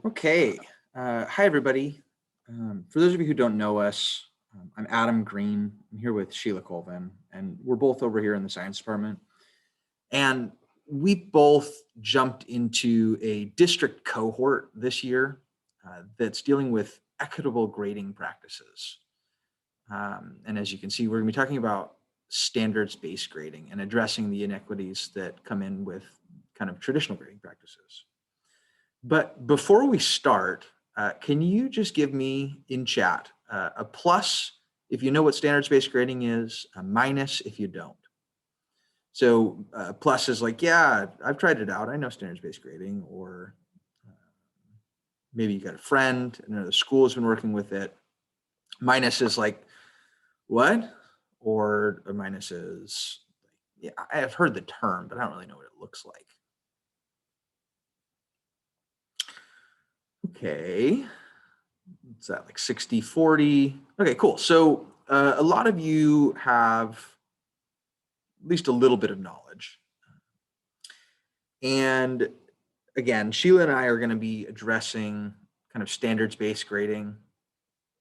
Okay. Hi, everybody. For those of you who don't know us, I'm Adam Green. I'm here with Sheila Colvin, and we're both over here in the science department. And we both jumped into a district cohort this year that's dealing with equitable grading practices. And as you can see, we're going to be talking about standards-based grading and addressing the inequities that come in with kind of traditional grading practices. But before we start, can you just give me in chat a plus if you know what standards-based grading is, a minus if you don't? So plus is like, yeah, I've tried it out. I know standards-based grading, or maybe you got a friend and the school has been working with it. Minus is like, what? Or a minus is, yeah, I have heard the term, but I don't really know what it looks like. Okay. Is that like 60, 40? Okay, cool. So a lot of you have at least a little bit of knowledge. And again, Sheila and I are going to be addressing kind of standards-based grading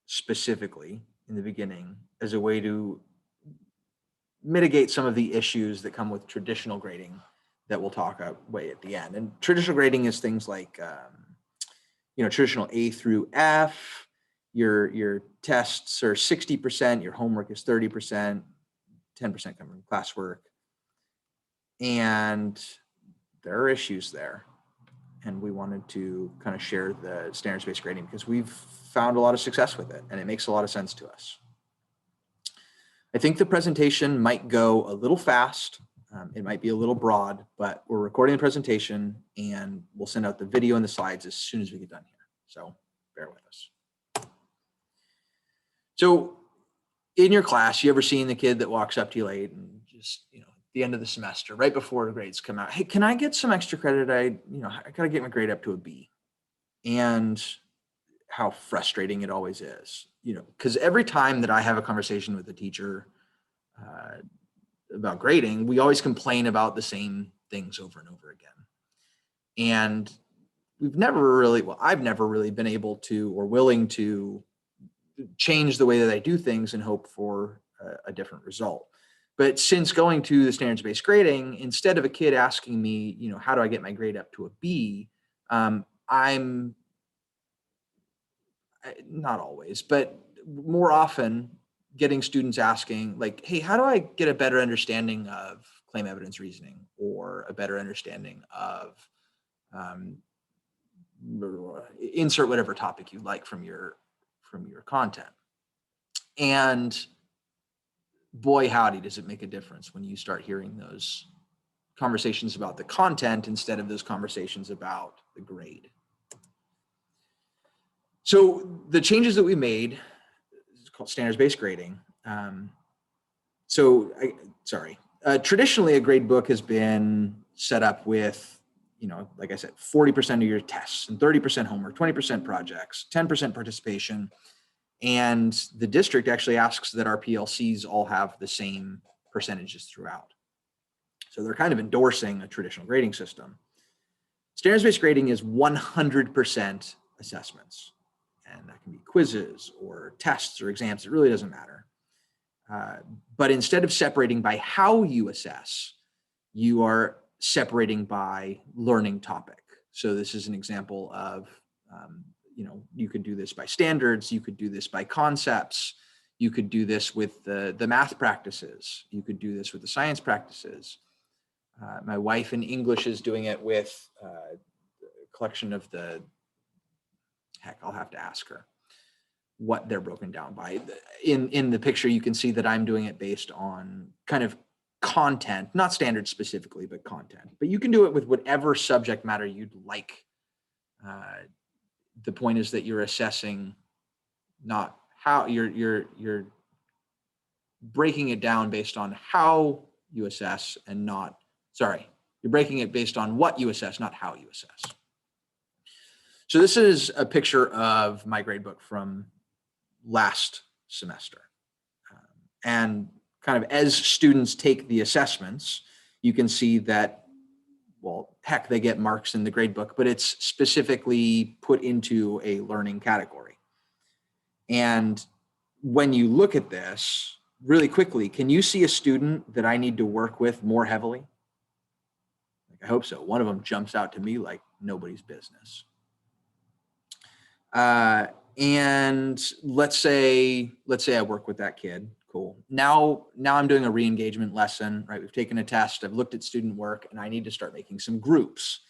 specifically in the beginning as a way to mitigate some of the issues that come with traditional grading that we'll talk about way at the end. And traditional grading is things like, traditional A through F. Your tests are 60%, your homework is 30%, 10% coming from classwork. And there are issues there. And we wanted to kind of share the standards-based grading because we've found a lot of success with it and it makes a lot of sense to us. I think the presentation might go a little fast. It might be a little broad, but we're recording the presentation and we'll send out the video and the slides as soon as we get done here. So bear with us. So in your class, you ever seen the kid that walks up to you late and just, at the end of the semester, right before the grades come out, hey, can I get some extra credit? I gotta get my grade up to a B. And how frustrating it always is, because every time that I have a conversation with a teacher about grading, we always complain about the same things over and over again. And I've never really been able to or willing to change the way that I do things and hope for a different result. But since going to the standards-based grading, instead of a kid asking me, how do I get my grade up to a B, I'm not always, but more often getting students asking like, hey, how do I get a better understanding of claim evidence reasoning or a better understanding of insert whatever topic you like from your content. And boy, howdy, does it make a difference when you start hearing those conversations about the content instead of those conversations about the grade. So the changes that we made is called standards-based grading. Traditionally, a grade book has been set up with, like I said, 40% of your tests and 30% homework, 20% projects, 10% participation. And the district actually asks that our PLCs all have the same percentages throughout. So they're kind of endorsing a traditional grading system. Standards-based grading is 100% assessments. And that can be quizzes or tests or exams. It really doesn't matter. But instead of separating by how you assess, you are separating by learning topic. So this is an example of, you could do this by standards, you could do this by concepts, you could do this with the math practices, you could do this with the science practices. My wife in English is doing it with a collection of I'll have to ask her what they're broken down by. In the picture, you can see that I'm doing it based on kind of content, not standards specifically, but content. But you can do it with whatever subject matter you'd like. The point is that you're assessing not how you're breaking it down based on how you assess and you're breaking it based on what you assess, not how you assess. So this is a picture of my gradebook from last semester. And kind of as students take the assessments, you can see that, well, heck, they get marks in the grade book, but it's specifically put into a learning category. And when you look at this really quickly, can you see a student that I need to work with more heavily? Like, I hope so. One of them jumps out to me like nobody's business. And let's say I work with that kid. Cool. Now I'm doing a re-engagement lesson, right? We've taken a test. I've looked at student work, and I need to start making some groups.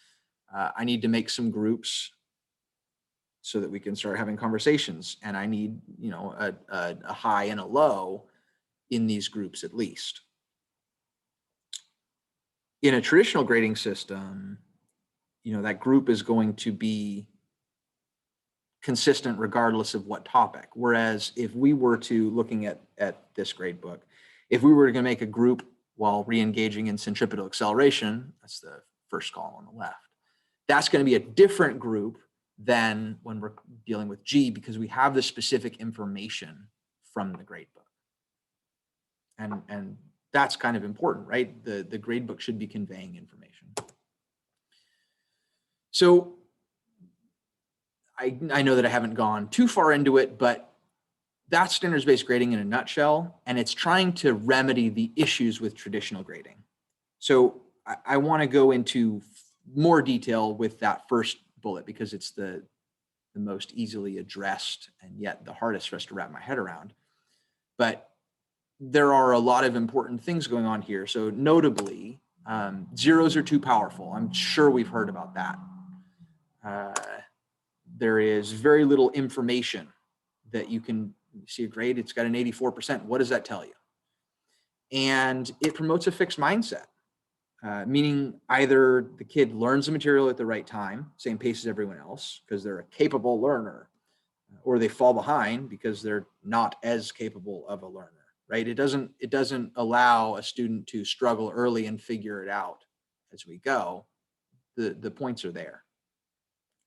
I need to make some groups so that we can start having conversations. And I need, a high and a low in these groups at least. In a traditional grading system, that group is going to be consistent regardless of what topic. Whereas if we were to, looking at this grade book, if we were going to make a group while re-engaging in centripetal acceleration, that's the first column on the left, that's going to be a different group than when we're dealing with G, because we have the specific information from the grade book. And that's kind of important, right? The grade book should be conveying information. So I know that I haven't gone too far into it, but that's standards-based grading in a nutshell, and it's trying to remedy the issues with traditional grading. So I want to go into more detail with that first bullet because it's the most easily addressed and yet the hardest for us to wrap my head around. But there are a lot of important things going on here. So notably, zeros are too powerful. I'm sure we've heard about that. There is very little information that you can see a grade. It's got an 84%. What does that tell you? And it promotes a fixed mindset, meaning either the kid learns the material at the right time, same pace as everyone else, because they're a capable learner, or they fall behind because they're not as capable of a learner, right? It doesn't allow a student to struggle early and figure it out as we go. The points are there.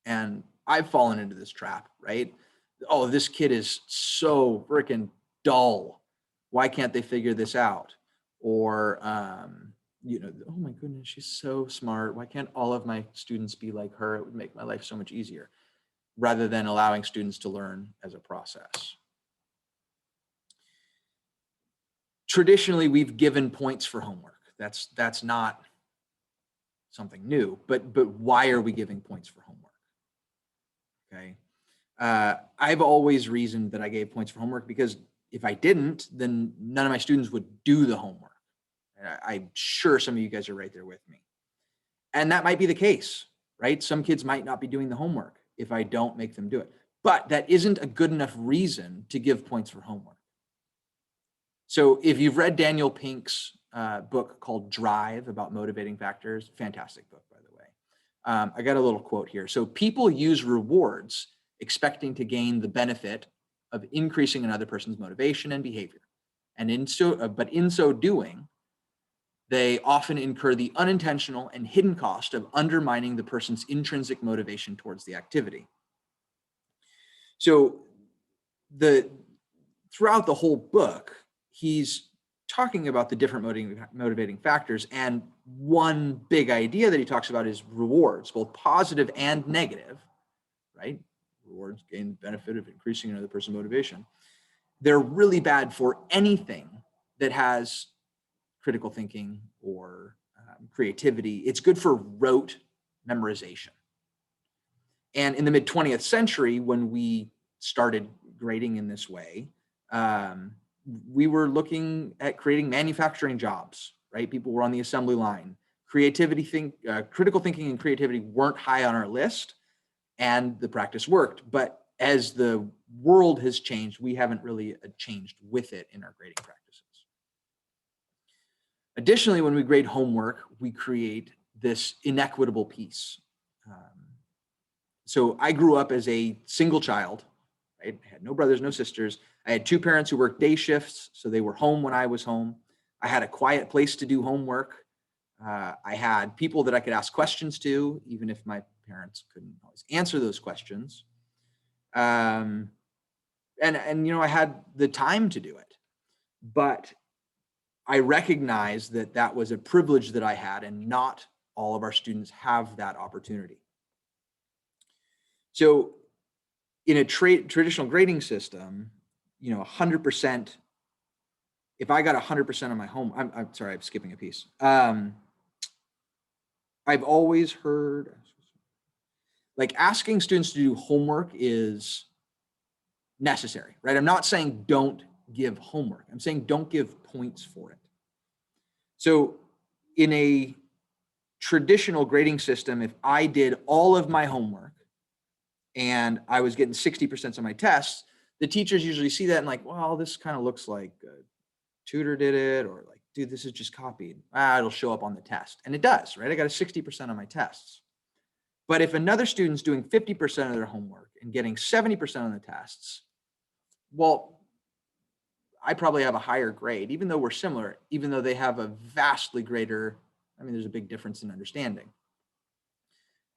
And I've fallen into this trap, right? Oh, this kid is so freaking dull. Why can't they figure this out? Or, oh my goodness, she's so smart. Why can't all of my students be like her? It would make my life so much easier, rather than allowing students to learn as a process. Traditionally, we've given points for homework. That's not something new, but why are we giving points for homework? Okay. I've always reasoned that I gave points for homework because if I didn't, then none of my students would do the homework. I'm sure some of you guys are right there with me. And that might be the case, right? Some kids might not be doing the homework if I don't make them do it. But that isn't a good enough reason to give points for homework. So if you've read Daniel Pink's book called Drive about motivating factors, fantastic book, by the way. I got a little quote here. So people use rewards expecting to gain the benefit of increasing another person's motivation and behavior. And in so doing, they often incur the unintentional and hidden cost of undermining the person's intrinsic motivation towards the activity. So throughout the whole book, he's talking about the different motivating factors. And one big idea that he talks about is rewards, both positive and negative, right? Rewards gain the benefit of increasing another person's motivation. They're really bad for anything that has critical thinking or creativity. It's good for rote memorization. And in the mid-20th century, when we started grading in this way, we were looking at creating manufacturing jobs, right? People were on the assembly line. Critical thinking and creativity weren't high on our list, and the practice worked. But as the world has changed, we haven't really changed with it in our grading practices. Additionally, when we grade homework, we create this inequitable piece. So I grew up as a single child, right? I had no brothers, no sisters. I had two parents who worked day shifts, so they were home when I was home. I had a quiet place to do homework. I had people that I could ask questions to, even if my parents couldn't always answer those questions. And I had the time to do it. But I recognized that that was a privilege that I had, and not all of our students have that opportunity. So in a traditional grading system, 100%, if I got 100% on my I'm sorry, I'm skipping a piece. I've always heard, like, asking students to do homework is necessary, right? I'm not saying don't give homework. I'm saying don't give points for it. So in a traditional grading system, if I did all of my homework and I was getting 60% on my tests, the teachers usually see that and like, well, this kind of looks like a tutor did it, or like, dude, this is just copied. It'll show up on the test. And it does, right? I got a 60% on my tests. But if another student's doing 50% of their homework and getting 70% on the tests, well, I probably have a higher grade, even though we're similar, even though they have a vastly greater, there's a big difference in understanding.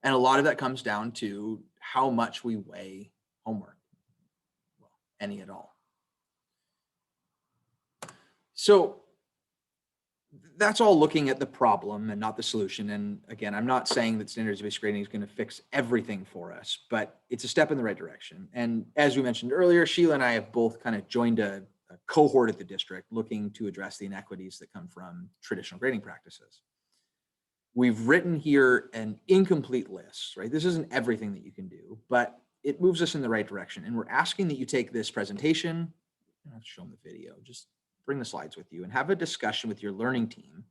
And a lot of that comes down to how much we weigh homework, well, any at all. So that's all looking at the problem and not the solution. And again, I'm not saying that standards-based grading is going to fix everything for us, but it's a step in the right direction. And as we mentioned earlier, Sheila and I have both kind of joined a cohort at the district looking to address the inequities that come from traditional grading practices. We've written here an incomplete list, right? This isn't everything that you can do, but it moves us in the right direction. And we're asking that you take this presentation, I'll show them the video, just bring the slides with you and have a discussion with your learning team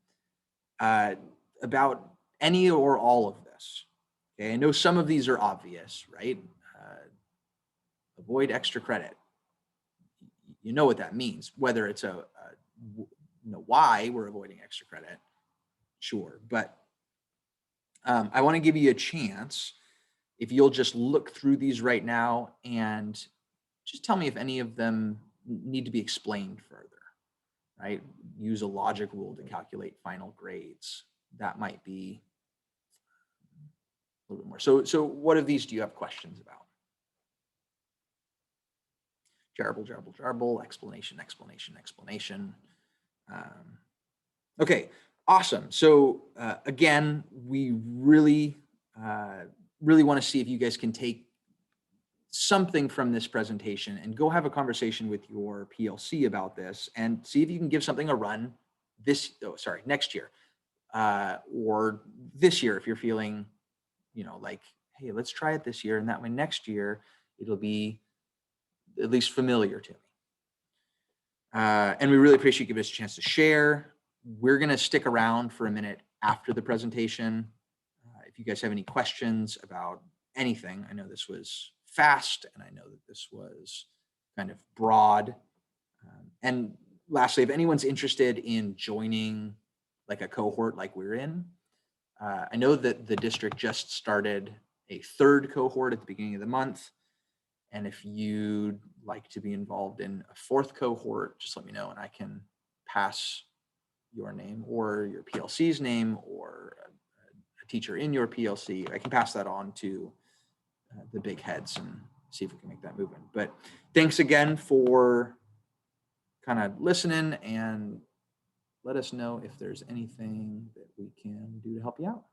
about any or all of this. Okay, I know some of these are obvious, right? Avoid extra credit. You know what that means, whether it's why we're avoiding extra credit, sure. But I want to give you a chance, if you'll just look through these right now and just tell me if any of them need to be explained further, right? Use a logic rule to calculate final grades. That might be a little bit more. So what of these do you have questions about? Jarble, explanation. Okay, awesome. So again, we really want to see if you guys can take something from this presentation and go have a conversation with your PLC about this and see if you can give something a run next year, or this year if you're feeling, like, hey, let's try it this year, and that way next year it'll be at least familiar to me. And we really appreciate you giving us a chance to share. We're going to stick around for a minute after the presentation. If you guys have any questions about anything, I know this was fast and I know that this was kind of broad. And lastly, if anyone's interested in joining like a cohort like we're in, I know that the district just started a third cohort at the beginning of the month. And if you'd like to be involved in a fourth cohort, just let me know and I can pass your name or your PLC's name or a teacher in your PLC. I can pass that on to the big heads and see if we can make that movement. But thanks again for kind of listening, and let us know if there's anything that we can do to help you out.